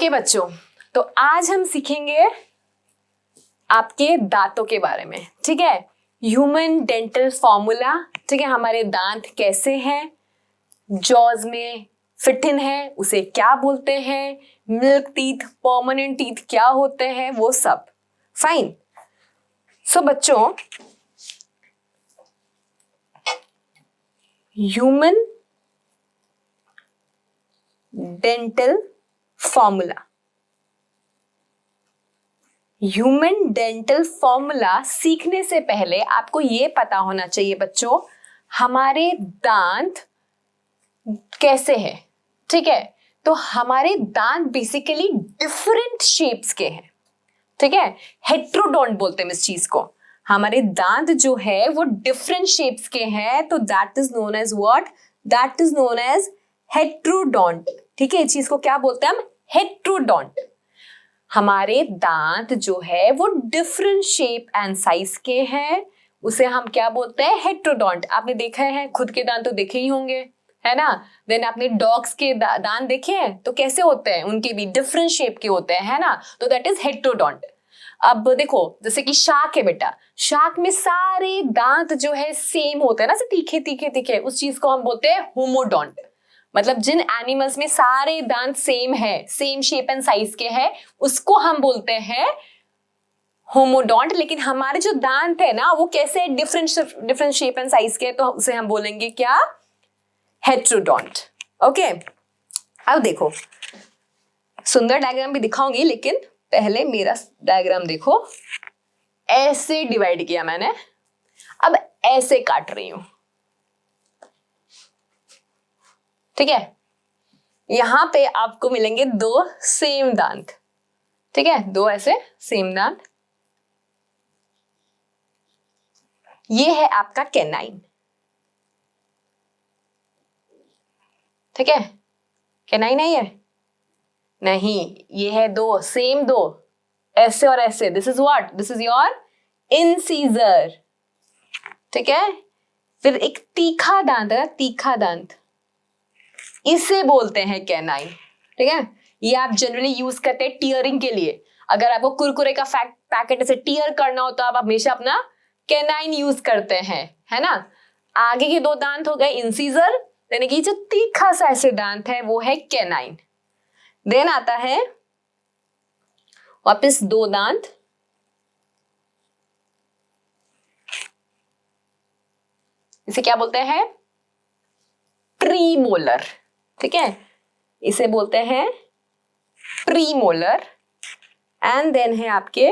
Okay बच्चों, तो आज हम सीखेंगे आपके दांतों के बारे में। ठीक है, ह्यूमन डेंटल फॉर्मूला। ठीक है, हमारे दांत कैसे हैं, जॉज में फिट इन है उसे क्या बोलते हैं, मिल्क टीथ, परमानेंट टीथ क्या होते हैं, वो सब। फाइन। सो बच्चों, human dental formula. Human dental formula सीखने से पहले आपको ये पता होना चाहिए बच्चों, हमारे दांत कैसे हैं। ठीक है, तो हमारे दांत बेसिकली डिफरेंट शेप्स के हैं। ठीक है, हेट्रोडोंट बोलते हैं इस चीज को। हमारे दांत जो है वो डिफरेंट शेप्स के हैं, तो that is known as what, that is known as heterodont. ठीक है, इस चीज को क्या बोलते हैं हम, हेट्रोडोंट। हमारे दांत जो है वो डिफरेंट शेप एंड साइज के हैं, उसे हम क्या बोलते हैं, हेट्रोडोंट। आपने देखा है, खुद के दांत तो देखे ही होंगे, है ना। देन आपने डॉग्स के दांत देखे हैं तो कैसे होते हैं, उनके भी डिफरेंट शेप के होते हैं, है ना, तो दैट इज हेट्रोडोंट। अब देखो, जैसे कि शार्क है बेटा, शार्क में सारे दांत जो है सेम होते हैं ना, तीखे तीखे तीखे, उस चीज को हम बोलते हैं होमोडोंट। मतलब जिन एनिमल्स में सारे दांत सेम है, सेम शेप एंड साइज के हैं, उसको हम बोलते हैं होमोडोंट। लेकिन हमारे जो दांत है ना वो कैसे डिफरेंट शेप एंड साइज के, तो उसे हम बोलेंगे क्या, हेट्रोडोंट। ओके, अब देखो, सुंदर डायग्राम भी दिखाऊंगी, लेकिन पहले मेरा डायग्राम देखो। ऐसे डिवाइड किया मैंने, अब ऐसे काट रही हूं। ठीक है, यहां पे आपको मिलेंगे दो सेम दांत। ठीक है, दो ऐसे सेम दांत। ये है आपका कैनाइन। ठीक है, कैनाइन है ये, नहीं, ये है दो सेम, दो ऐसे और ऐसे। This is what, this is your incisor. ठीक है, फिर एक तीखा दांत है, तीखा दांत, इसे बोलते हैं कैनाइन। ठीक है, ये आप जनरली यूज करते हैं टीयरिंग के लिए। अगर आपको कुरकुरे का पैकेट ऐसे टीयर करना हो तो आप हमेशा अपना कैनाइन यूज करते हैं, है ना। आगे के दो दांत हो गए इंसीजर, यानी कि जो तीखा सा ऐसे दांत है वो है कैनाइन। देन आता है वापस दो दांत, इसे क्या बोलते हैं, प्रीमोलर। ठीक है, इसे बोलते हैं प्रीमोलर। एंड देन है आपके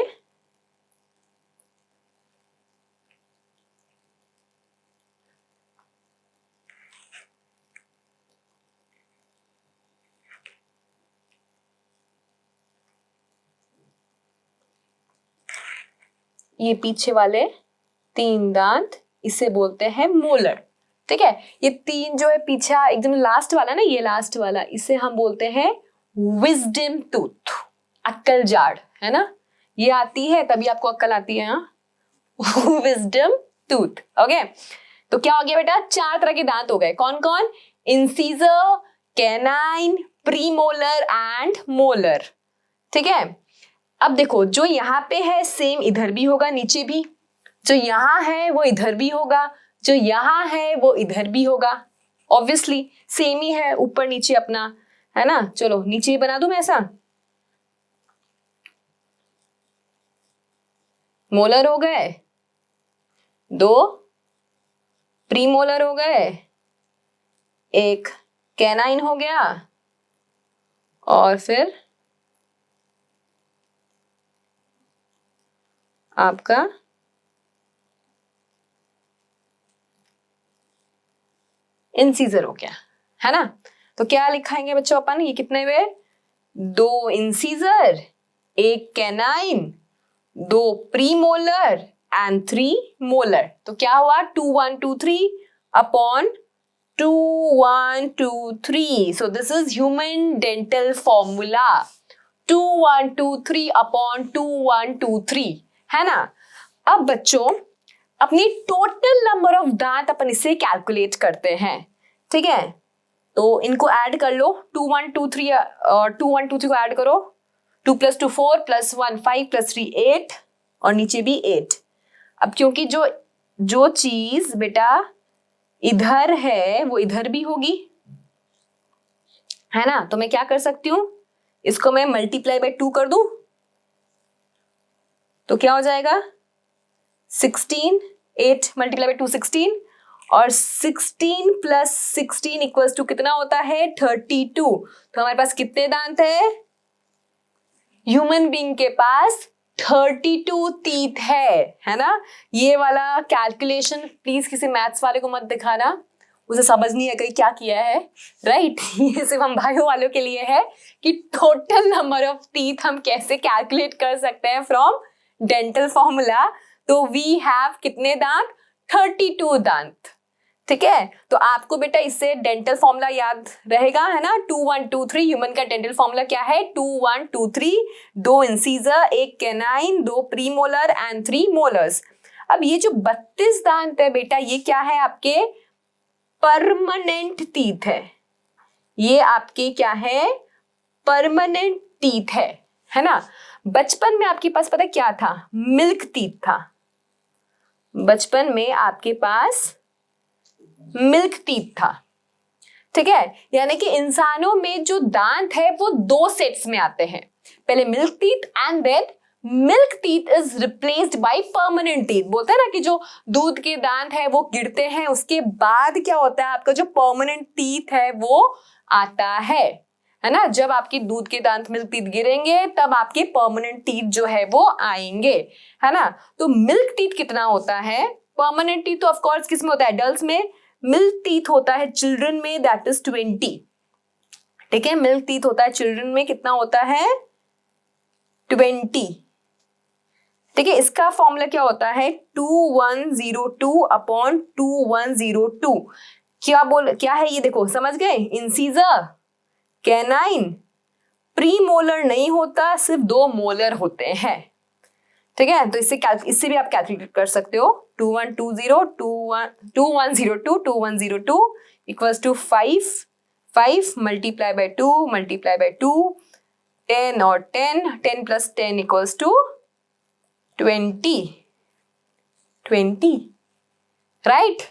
ये पीछे वाले तीन दांत, इसे बोलते हैं मोलर। ठीक है, ये तीन जो है पीछे एकदम लास्ट वाला ना, ये लास्ट वाला, इसे हम बोलते हैं विजडम टूथ, अक्कल जाड़, है ना। ये आती है तभी आपको अक्कल आती है, हाँ विजडम टूथ। ओके, तो क्या हो गया बेटा, चार तरह के दांत हो गए। कौन कौन, incisor, canine, premolar and molar. ठीक है, अब देखो, जो यहाँ पे है सेम इधर भी होगा, नीचे भी। जो यहाँ है वो इधर भी होगा, जो यहाँ है वो इधर भी होगा। ऑब्वियसली सेम ही है, ऊपर नीचे अपना, है ना। चलो नीचे ही बना दूं मैं ऐसा। मोलर हो गए दो, प्रीमोलर हो गए एक, कैनाइन हो गया, और फिर आपका इंसीजर हो गया, है ना। तो क्या लिखाएंगे बच्चों अपन, ये कितने हुए, दो इंसीजर, एक कैनाइन, दो प्रीमोलर एंड 3 मोलर। तो क्या हुआ, 2 1 2 3 upon 2 1 2 3। So this is human dental formula, 2 1 2 3 upon 2 1 2 3, है ना। अब बच्चों, अपनी टोटल नंबर ऑफ दांत अपन इसे कैलकुलेट करते हैं। ठीक है, तो इनको ऐड कर लो, 2 1 2 3 और 2 1 2 3 को ऐड करो, 2 + 2 4 + 1 5 + 3 8 और नीचे भी 8। अब क्योंकि जो चीज बेटा इधर है वो इधर भी होगी, है ना, तो मैं क्या कर सकती हूं, इसको मैं मल्टीप्लाई बाय 2 कर दूं, तो क्या हो जाएगा 16, 8 मल्टीप्लाई बाय 2 16 और 16 + 16 इक्वल्स टू कितना होता है 32। तो हमारे पास कितने दांत है, ह्यूमन बीइंग के पास 32 टीथ है ना। ये वाला कैलकुलेशन प्लीज किसी मैथ्स वाले को मत दिखाना, उसे समझ नहीं है कि क्या किया है, राइट। ये सिर्फ हम बायो वालों के लिए है कि टोटल नंबर ऑफ टीथ हम कैसे कैलकुलेट कर सकते हैं फ्रॉम डेंटल फॉर्मूला। तो वी हैव कितने दांत, 32 दांत, ठीक है। तो आपको बेटा इससे डेंटल फॉर्मूला याद रहेगा, है ना, 2 1 2 3। ह्यूमन का डेंटल फॉर्मूला क्या है, 2 1 2 3, 2 incisor, 1 canine, 2 premolar and 3 molars. अब ये जो 32 दांत है बेटा, ये क्या है, आपके परमानेंट टीथ है। ये आपके क्या है, परमानेंट टीथ है ना। बचपन में आपके पास पता है क्या था, मिल्क टीथ था। बचपन में आपके पास मिल्क टीथ था, ठीक है। यानी कि इंसानों में जो दांत है वो 2 सेट्स में आते हैं, पहले milk teeth and then milk teeth is replaced by permanent teeth. बोलते हैं ना कि जो दूध के दांत है वो गिरते हैं, उसके बाद क्या होता है, आपका जो परमानेंट टीथ है वो आता है ना। जब आपके दूध के दांत मिल्क टीथ गिरेंगे तब आपके परमानेंट टीथ जो है वो आएंगे, है ना। तो मिल्क टीथ कितना होता है, परमानेंट टीथ तो ऑफ कोर्स किसमें होता है, एडल्ट्स में। मिल्क टीथ होता है चिल्ड्रन में, दैट इज 20, ठीक है। मिल्क टीथ होता है चिल्ड्रन में, कितना होता है 20, ठीक है। इसका फॉर्मूला क्या होता है 2102/2102। क्या है ये, देखो समझ गए, इंसीजर, कैनाइन, प्रीमोलर नहीं होता, सिर्फ 2 मोलर होते हैं, ठीक है। तो इससे भी आप कैलकुलेट कर सकते हो, 2102 इक्वल्स टू 5 मल्टीप्लाई बाय 2 10 और 10 + 10 इक्वल्स टू 20, राइट,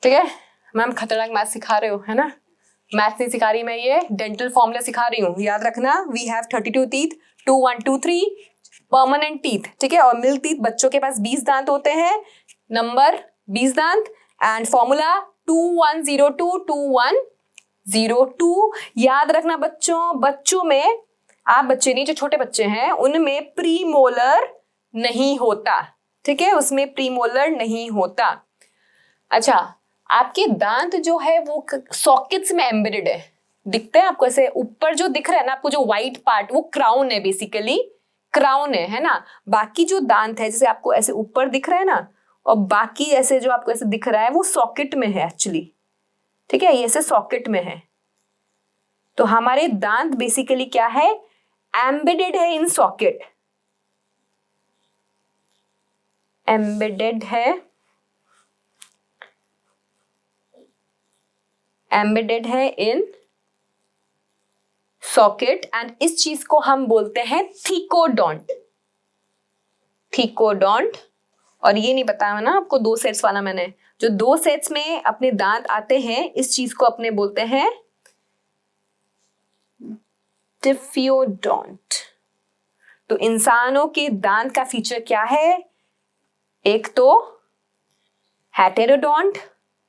ठीक है। मैम खतरनाक मैथ सिखा रहे हो, है ना। मैथ नहीं सिखा रही मैं, ये डेंटल फॉर्मूला सिखा रही हूँ, याद रखना। We have 32 teeth, 2 1 2 3 permanent teeth, ठीक है। और मिल्क टीथ, बच्चों के पास 20 दांत होते हैं, नंबर 20 दांत, एंड फॉर्मूला 2102 याद रखना बच्चों में, आप बच्चे नहीं, जो छोटे बच्चे हैं उनमें प्रीमोलर नहीं होता, ठीक है, उसमें प्रीमोलर नहीं होता। अच्छा, आपके दांत जो है वो सॉकेट्स में एम्बेडेड है, दिखते हैं आपको ऐसे ऊपर जो दिख रहा है ना आपको, जो व्हाइट पार्ट वो क्राउन है, बेसिकली क्राउन है ना। बाकी जो दांत है जैसे आपको ऐसे ऊपर दिख रहा है ना, और बाकी ऐसे जो आपको ऐसे दिख रहा है वो सॉकेट में है एक्चुअली, ठीक है, ये ऐसे सॉकेट में है। तो हमारे दांत बेसिकली क्या है, एम्बेडेड है इन सॉकेट, एम्बेडेड है इन सॉकेट, एंड इस चीज को हम बोलते हैं थीकोडोंट। और ये नहीं बताया ना आपको 2 सेट्स वाला मैंने, जो 2 सेट्स में अपने दांत आते हैं, इस चीज को अपने बोलते हैं डिफियोडोंट। तो इंसानों के दांत का फीचर क्या है, एक तो हेटेरोडोंट,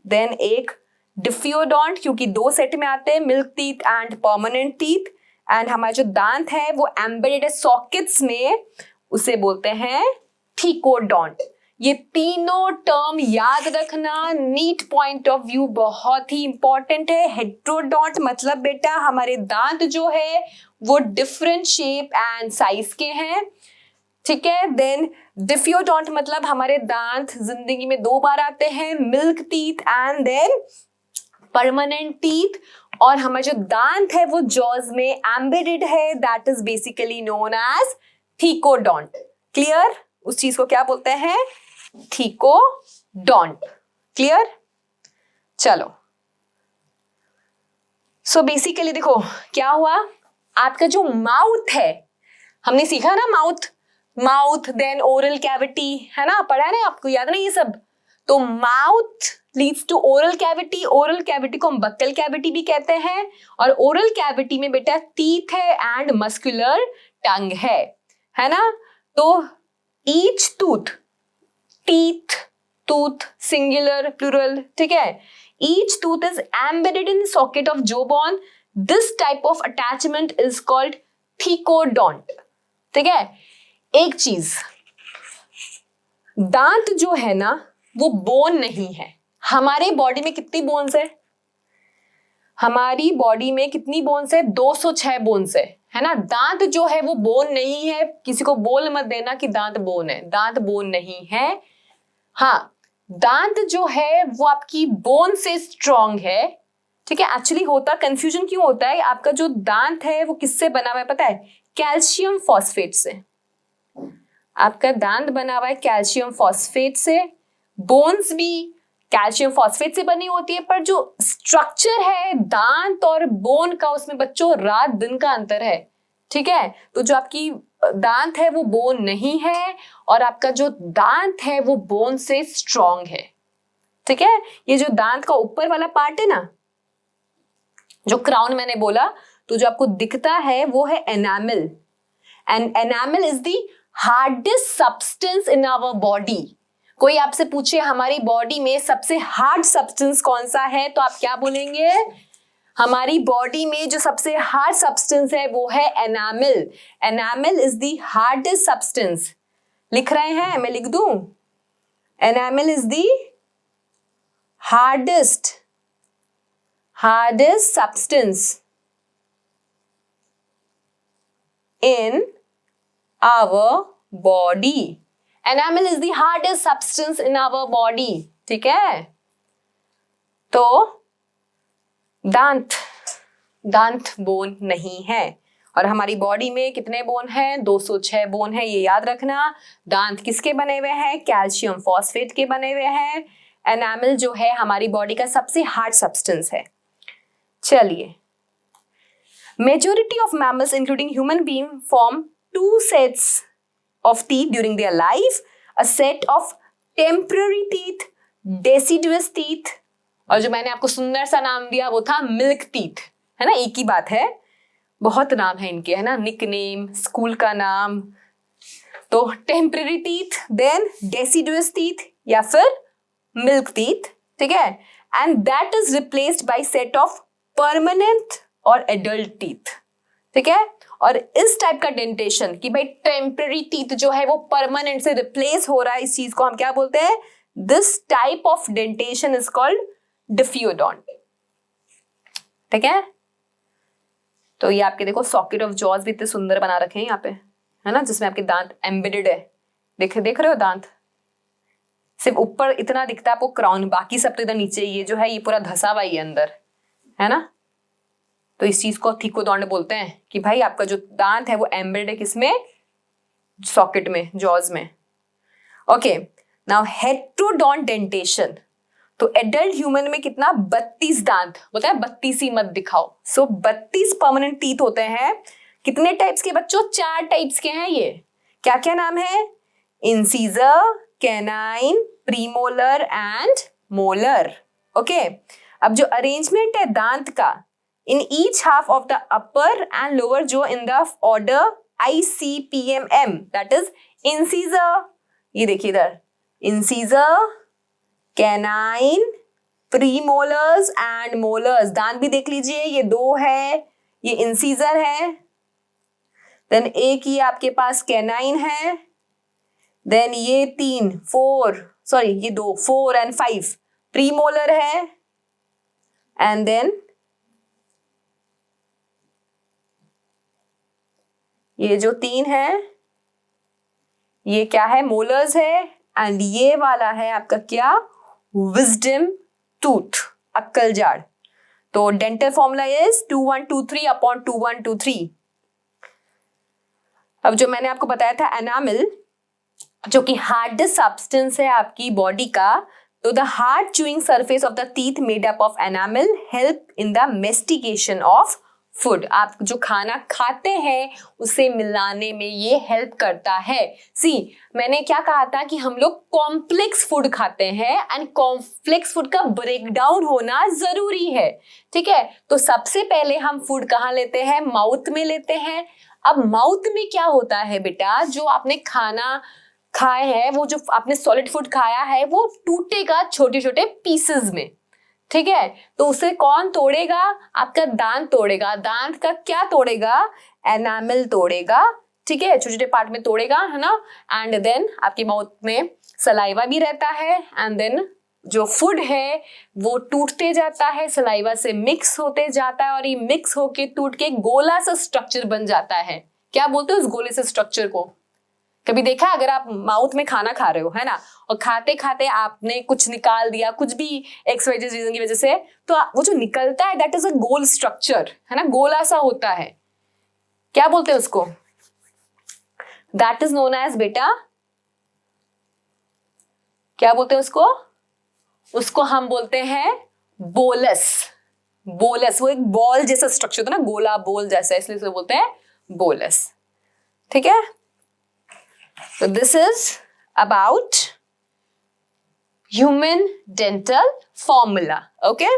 देन एक डिफियोडोंट, क्योंकि 2 सेट में आते हैं, milk teeth and permanent teeth, and हमारे जो दांत है वो एम्बेडेड सॉकेट्स में, उसे बोलते हैं थीकोडोंट। ये तीनों टर्म याद रखना, नीट पॉइंट ऑफ व्यू बहुत ही इंपॉर्टेंट है। हेटेरोडोंट मतलब बेटा हमारे दांत जो है वो डिफरेंट शेप एंड साइज के हैं, ठीक है। देन डिफियोडोंट मतलब हमारे दांत जिंदगी में 2 बार आते हैं, milk teeth and then permanent teeth, और हमारे जो दांत है वो जॉज में एम्बेडेड है, that is basically known as thecodont. Clear, उस चीज को क्या बोलते हैं, थीकोडोंट, क्लियर। चलो, सो बेसिकली देखो क्या हुआ, आपका जो माउथ है, हमने सीखा ना माउथ देन ओरल कैविटी, है ना, पढ़ा है ना आपको, याद ना ये सब। तो mouth leads to oral cavity को हम बक्कल कैविटी भी कहते हैं, और ओरल कैविटी में बेटा टीथ है एंड मस्कुलर टंग है ना। तो ईच टूथ सिंगुलर प्लूरल, ठीक है, each tooth is embedded in socket of jaw bone, this type of attachment is called thecodont, ठीक है। एक चीज, दांत जो है ना वो बोन नहीं है। हमारे बॉडी में कितनी बोन्स है, हमारी बॉडी में कितनी बोन्स है, 206 बोन्स है ना। दांत जो है वो बोन नहीं है, किसी को बोल मत देना कि दांत बोन है, दांत बोन नहीं है। हाँ, दांत जो है वो आपकी बोन से स्ट्रॉन्ग है, ठीक है। एक्चुअली होता, कंफ्यूजन क्यों होता है, आपका जो दांत है वो किससे बना हुआ है पता है, कैल्शियम फॉस्फेट से। आपका दांत बना हुआ है कैल्शियम फॉस्फेट से, बोन्स भी कैल्शियम फॉस्फेट से बनी होती है, पर जो स्ट्रक्चर है दांत और बोन का, उसमें बच्चों रात दिन का अंतर है, ठीक है। तो जो आपकी दांत है वो बोन नहीं है, और आपका जो दांत है वो बोन से स्ट्रॉन्ग है, ठीक है। ये जो दांत का ऊपर वाला पार्ट है ना, जो क्राउन मैंने बोला, तो जो आपको दिखता है वो है enamel, and enamel is the hardest substance in our body. कोई आपसे पूछे हमारी बॉडी में सबसे हार्ड सब्सटेंस कौन सा है, तो आप क्या बोलेंगे, हमारी बॉडी में जो सबसे हार्ड सब्सटेंस है वो है enamel. Enamel is the hardest substance. लिख रहे हैं, मैं लिख दूं, enamel is the hardest substance in our body. Enamel is the hardest substance in our body, ठीक है। तो दांत बोन नहीं है, और हमारी बॉडी में कितने बोन हैं, 206 बोन है, ये याद रखना। दांत किसके बने हुए हैं, कैल्शियम फॉस्फेट के बने हुए हैं। एनामल जो है हमारी बॉडी का सबसे हार्ड सब्सटेंस है। चलिए, majority of mammals including human being form 2 sets of teeth during their life, a set of temporary teeth, deciduous teeth, और जो मैंने आपको सुंदर सा नाम दिया वो था मिल्क टीथ, है ना, एक ही बात है, बहुत नाम है इनके, है ना, निकनेम, स्कूल का नाम। तो temporary teeth, then deciduous teeth, या फिर मिल्क टीथ, ठीक है, and that is replaced by set of permanent और एडल्ट टीथ, ठीक है। और इस टाइप का डेंटेशन कि भाई टेम्पररी टीथ जो है वो परमानेंट से रिप्लेस हो रहा है, इस चीज को हम क्या बोलते हैं, this type of dentition is called diphyodont, ठीक है। तो ये आपके देखो सॉकेट ऑफ जॉज भी इतने सुंदर बना रखे हैं यहाँ पे, है ना, जिसमें आपके दांत एम्बेडेड है, देख रहे हो, दांत सिर्फ ऊपर इतना दिखता है आपको क्राउन, बाकी सब तो इधर नीचे, ये जो है ये पूरा धसा हुआ ही है अंदर, है ना। तो इस चीज को थीकोडोंट बोलते हैं कि भाई आपका जो दांत है वो एम्बेडेड है किसमें, सॉकेट में, जॉज में। Okay, now heterodont dentition. तो एडल्ट ह्यूमन में कितना, 32 दांत होता है, 32 ही मत दिखाओ। सो 32 परमानेंट टीथ होते हैं। कितने टाइप्स के बच्चों, 4 टाइप्स के हैं ये। क्या क्या नाम है, incisor, canine, premolar and molar. Okay, अब जो अरेंजमेंट है दांत का, in each half of the upper and lower जो in the order ICPMM, that is incisor. ये देखिए इधर, incisor, canine, premolars and molars. दांत भी देख लीजिए, ये 2 है, ये इंसीजर है, देन एक ये आपके पास कैनाइन है, देन ये 4 एंड 5 प्रीमोलर है, एंड देन ये जो 3 है ये क्या है, मोलर्स है, एंड ये वाला है आपका क्या, विजडम टूथ, अक्कल जाड़। तो डेंटल फॉर्मूला इज 2123 अपॉन 2123। अब जो मैंने आपको बताया था एनामल, जो कि हार्डेस्ट सब्सटेंस है आपकी बॉडी का, तो the hard chewing surface of the teeth made up of enamel help in the mastication of food. आप जो खाना खाते हैं उसे मिलाने में ये हेल्प करता है। सी, मैंने क्या कहा था कि हम लोग कॉम्प्लेक्स फूड खाते हैं एंड कॉम्प्लेक्स फूड का ब्रेकडाउन होना जरूरी है। ठीक है, तो सबसे पहले हम फूड कहाँ लेते हैं? माउथ में लेते हैं। अब माउथ में क्या होता है बेटा, जो आपने खाना खाए हैं, वो जो आपने सॉलिड फूड खाया है वो टूटेगा छोटे छोटे पीसेस में। ठीक है, तो उसे कौन तोड़ेगा? आपका दांत तोड़ेगा। दांत का क्या तोड़ेगा? एनामल तोड़ेगा। ठीक है, छोटे छोटे पार्ट में तोड़ेगा, है ना। एंड देन आपके माउथ में सलाइवा भी रहता है एंड देन जो फूड है वो टूटते जाता है, सलाइवा से मिक्स होते जाता है और ये मिक्स होके टूट के गोला सा स्ट्रक्चर बन जाता है। क्या बोलते हो उस गोले से स्ट्रक्चर को? कभी देखा? अगर आप माउथ में खाना खा रहे हो, है ना, और खाते खाते आपने कुछ निकाल दिया, कुछ भी एक्स वाई जेड रीजन की वजह से, तो वो जो निकलता है that is a goal structure, है ना, गोला सा होता है। क्या बोलते हैं उसको? दैट इज नोन एज बेटा, क्या बोलते हैं उसको? उसको हम बोलते हैं बोलस। बोलस, वो एक बॉल जैसा स्ट्रक्चर होता है ना, गोला बोल जैसा, इसलिए उसे बोलते हैं बोलस। ठीक है, so this is about human dental formula. Okay.